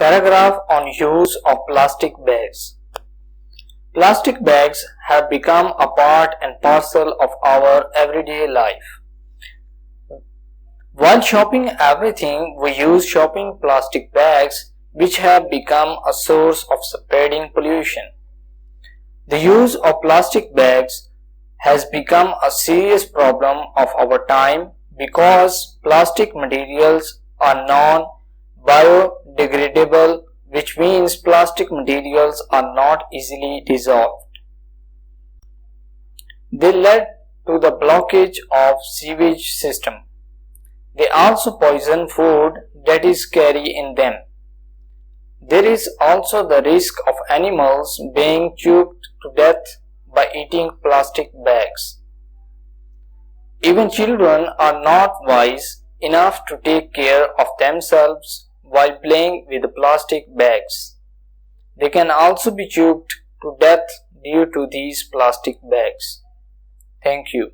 Paragraph on use of plastic bags. Plastic bags have become a part and parcel of our everyday life. While shopping everything, we use shopping plastic bags, which have become a source of spreading pollution. The use of plastic bags has become a serious problem of our time because plastic materials are non-biodegradable, which means plastic materials are not easily dissolved. They led to the blockage of sewage system. They also poison food that is carried in them. There is also the risk of animals being choked to death by eating plastic bags. Even children are not wise enough to take care of themselves while playing with plastic bags. They can also be choked to death due to these plastic bags. Thank you.